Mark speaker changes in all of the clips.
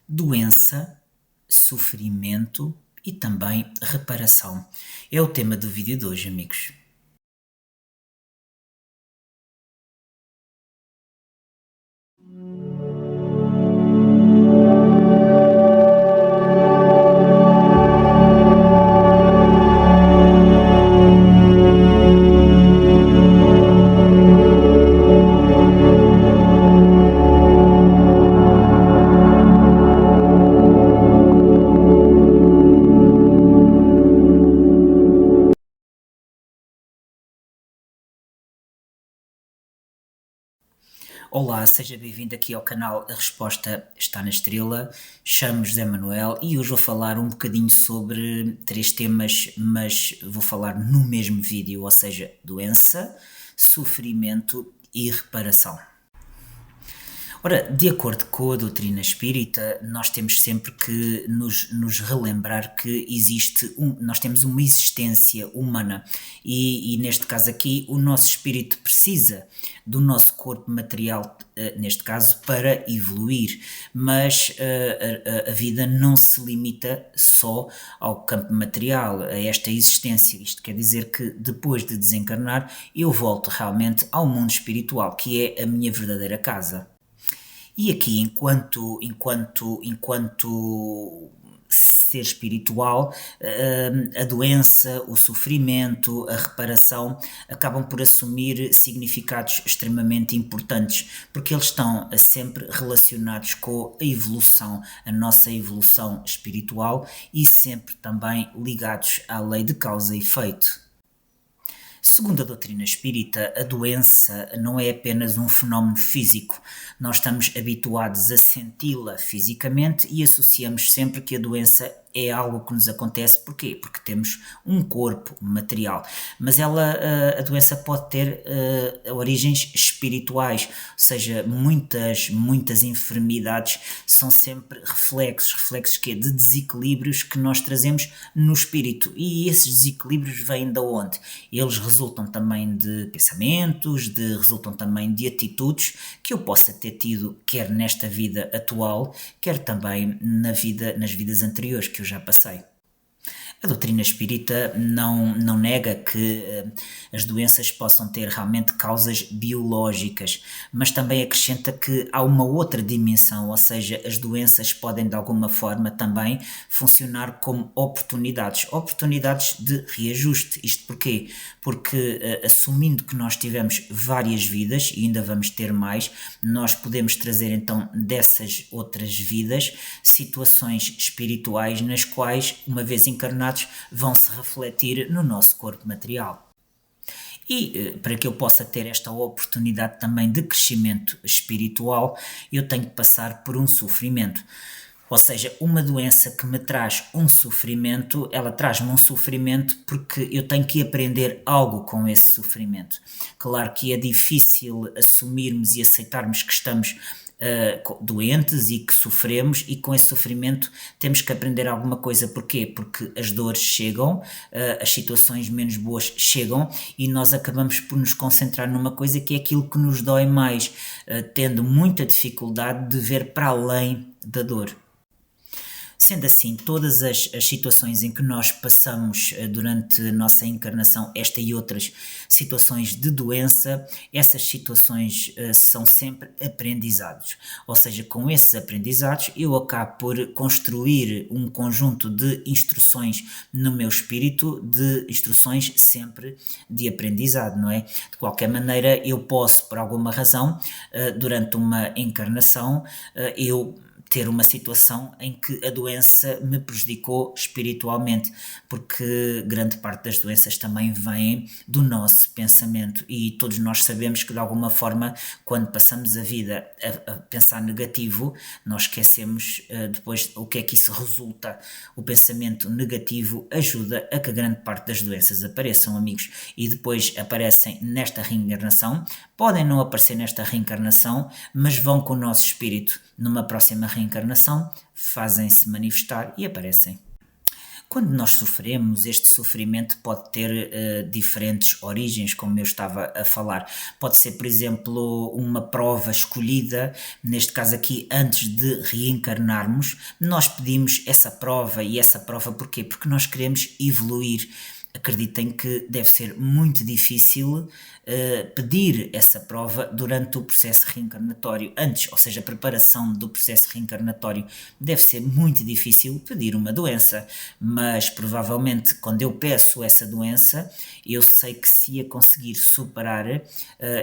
Speaker 1: doença, sofrimento e também reparação. É o tema do vídeo de hoje, amigos. Olá, seja bem-vindo aqui ao canal A Resposta Está na Estrela. Chamo José Manuel e hoje vou falar um bocadinho sobre três temas, mas vou falar no mesmo vídeo, ou seja, doença, sofrimento e reparação. Ora, de acordo com a doutrina espírita, nós temos sempre que nos relembrar que nós temos uma existência humana e neste caso aqui o nosso espírito precisa do nosso corpo material, neste caso, para evoluir, mas a vida não se limita só ao campo material, a esta existência. Isto quer dizer que depois de desencarnar eu volto realmente ao mundo espiritual, que é a minha verdadeira casa. E aqui, enquanto ser espiritual, a doença, o sofrimento, a reparação acabam por assumir significados extremamente importantes, porque eles estão sempre relacionados com a evolução, a nossa evolução espiritual e sempre também ligados à lei de causa e efeito. Segundo a doutrina espírita, a doença não é apenas um fenómeno físico. Nós estamos habituados a senti-la fisicamente e associamos sempre que a doença é algo que nos acontece. Porquê? Porque temos um corpo material. Mas a doença pode ter origens espirituais, ou seja, muitas enfermidades são sempre reflexos que é de desequilíbrios que nós trazemos no espírito. E esses desequilíbrios vêm de onde? Eles resultam também de pensamentos, resultam também de atitudes que eu possa ter tido, quer nesta vida atual, quer também nas vidas anteriores que eu já passei. A doutrina espírita não nega que as doenças possam ter realmente causas biológicas, mas também acrescenta que há uma outra dimensão, ou seja, as doenças podem de alguma forma também funcionar como oportunidades de reajuste. Isto porquê? Porque assumindo que nós tivemos várias vidas e ainda vamos ter mais, nós podemos trazer então dessas outras vidas situações espirituais nas quais, uma vez encarnados, vão se refletir no nosso corpo material. E para que eu possa ter esta oportunidade também de crescimento espiritual, eu tenho que passar por um sofrimento. Ou seja, uma doença que me traz um sofrimento, ela traz-me um sofrimento porque eu tenho que aprender algo com esse sofrimento. Claro que é difícil assumirmos e aceitarmos que estamos doentes e que sofremos, e com esse sofrimento temos que aprender alguma coisa. Porquê? Porque as dores chegam, as situações menos boas chegam e nós acabamos por nos concentrar numa coisa que é aquilo que nos dói mais, tendo muita dificuldade de ver para além da dor. Sendo assim, todas as situações em que nós passamos durante a nossa encarnação, esta e outras situações de doença, essas situações são sempre aprendizados. Ou seja, com esses aprendizados eu acabo por construir um conjunto de instruções no meu espírito, de instruções sempre de aprendizado, não é? De qualquer maneira, eu posso, por alguma razão, durante uma encarnação, eu ter uma situação em que a doença me prejudicou espiritualmente, porque grande parte das doenças também vem do nosso pensamento e todos nós sabemos que de alguma forma, quando passamos a vida a pensar negativo, nós esquecemos depois o que é que isso resulta. O pensamento negativo ajuda a que grande parte das doenças apareçam, amigos, e depois aparecem nesta reencarnação, podem não aparecer nesta reencarnação, mas vão com o nosso espírito numa próxima reencarnação, fazem-se manifestar e aparecem. Quando nós sofremos, este sofrimento pode ter diferentes origens, como eu estava a falar. Pode ser, por exemplo, uma prova escolhida, neste caso aqui, antes de reencarnarmos. Nós pedimos essa prova, e essa prova porquê? Porque nós queremos evoluir. Acreditem que deve ser muito difícil pedir essa prova durante o processo reencarnatório. Antes, ou seja, a preparação do processo reencarnatório, deve ser muito difícil pedir uma doença, mas provavelmente quando eu peço essa doença, eu sei que se a conseguir superar,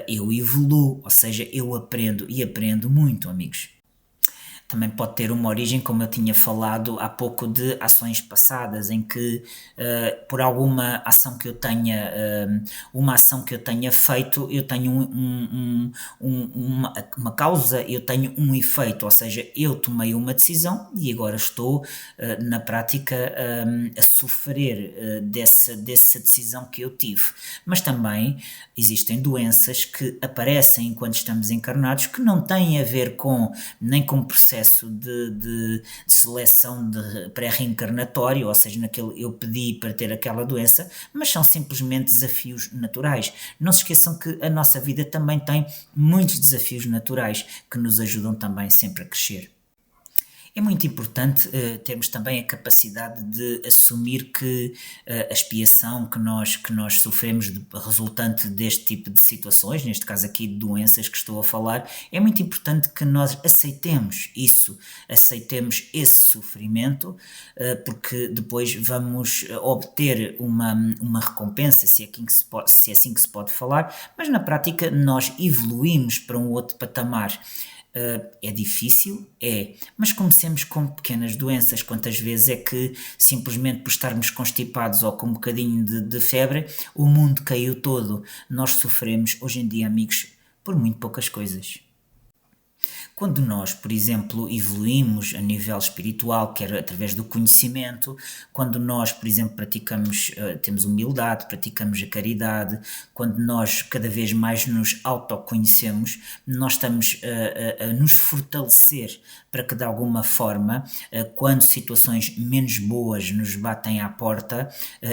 Speaker 1: eu evoluo, ou seja, eu aprendo e aprendo muito, amigos. Também pode ter uma origem, como eu tinha falado há pouco, de ações passadas, em que por alguma ação que eu tenha, uma ação que eu tenha feito, eu tenho uma causa, eu tenho um efeito, ou seja, eu tomei uma decisão e agora estou na prática a sofrer dessa decisão que eu tive. Mas também existem doenças que aparecem enquanto estamos encarnados que não têm a ver nem com o processo de seleção de pré-reencarnatório, ou seja, naquele eu pedi para ter aquela doença, mas são simplesmente desafios naturais. Não se esqueçam que a nossa vida também tem muitos desafios naturais que nos ajudam também sempre a crescer. É muito importante termos também a capacidade de assumir que a expiação que nós sofremos resultante deste tipo de situações, neste caso aqui de doenças que estou a falar, é muito importante que nós aceitemos isso, aceitemos esse sofrimento, porque depois vamos obter uma recompensa, se é assim que se pode falar, mas na prática nós evoluímos para um outro patamar. É difícil? É, mas comecemos com pequenas doenças. Quantas vezes é que simplesmente por estarmos constipados ou com um bocadinho de febre, o mundo caiu todo? Nós sofremos hoje em dia, amigos, por muito poucas coisas. Quando nós, por exemplo, evoluímos a nível espiritual, quer através do conhecimento, quando nós, por exemplo, temos humildade, praticamos a caridade, quando nós cada vez mais nos autoconhecemos, nós estamos a nos fortalecer para que de alguma forma, quando situações menos boas nos batem à porta,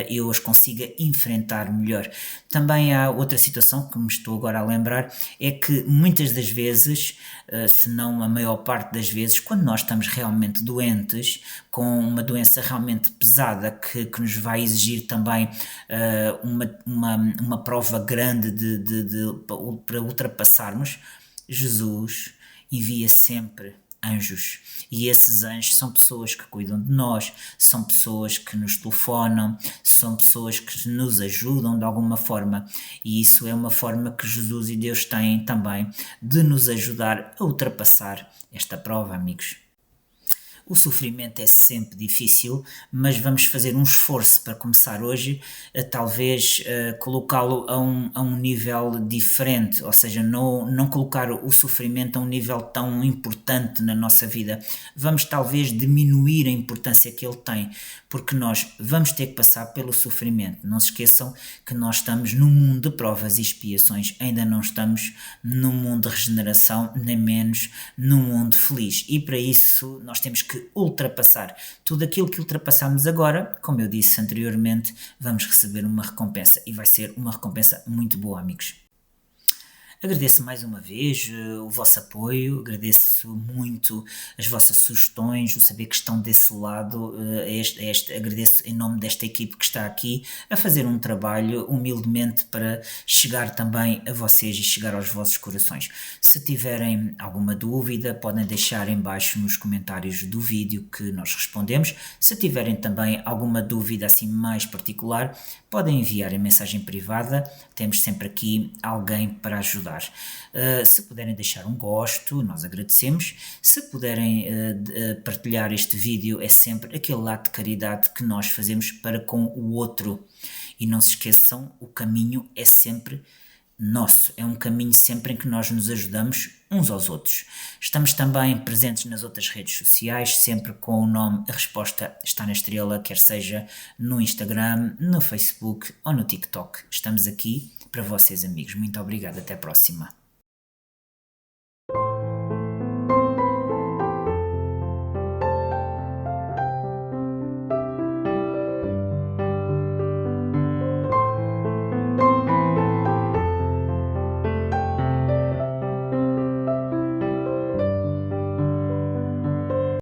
Speaker 1: eu as consiga enfrentar melhor. Também há outra situação que me estou agora a lembrar, é que muitas das vezes, se não a maior parte das vezes, quando nós estamos realmente doentes, com uma doença realmente pesada que nos vai exigir também uma prova grande para ultrapassarmos, Jesus envia sempre anjos, e esses anjos são pessoas que cuidam de nós, são pessoas que nos telefonam, são pessoas que nos ajudam de alguma forma, e isso é uma forma que Jesus e Deus têm também de nos ajudar a ultrapassar esta prova, amigos. O sofrimento é sempre difícil, mas vamos fazer um esforço para começar hoje a talvez colocá-lo a um nível diferente, ou seja, não colocar o sofrimento a um nível tão importante na nossa vida. Vamos talvez diminuir a importância que ele tem, porque nós vamos ter que passar pelo sofrimento. Não se esqueçam que nós estamos num mundo de provas e expiações, ainda não estamos num mundo de regeneração, nem menos num mundo feliz. E para isso nós temos que ultrapassar tudo aquilo que ultrapassamos agora. Como eu disse anteriormente, vamos receber uma recompensa, e vai ser uma recompensa muito boa, amigos. Agradeço mais uma vez o vosso apoio, agradeço muito as vossas sugestões, o saber que estão desse lado, agradeço em nome desta equipe que está aqui a fazer um trabalho humildemente para chegar também a vocês e chegar aos vossos corações. Se tiverem alguma dúvida, podem deixar em baixo nos comentários do vídeo que nós respondemos. Se tiverem também alguma dúvida assim mais particular, podem enviar em mensagem privada, temos sempre aqui alguém para ajudar. Se puderem deixar um gosto, nós agradecemos. Se puderem partilhar este vídeo, é sempre aquele ato de caridade que nós fazemos para com o outro. E não se esqueçam, o caminho é sempre nosso, é um caminho sempre em que nós nos ajudamos uns aos outros. Estamos também presentes nas outras redes sociais, sempre com o nome A Resposta Está na Estrela, quer seja no Instagram, no Facebook ou no TikTok. Estamos aqui para vocês, amigos. Muito obrigado, até a próxima.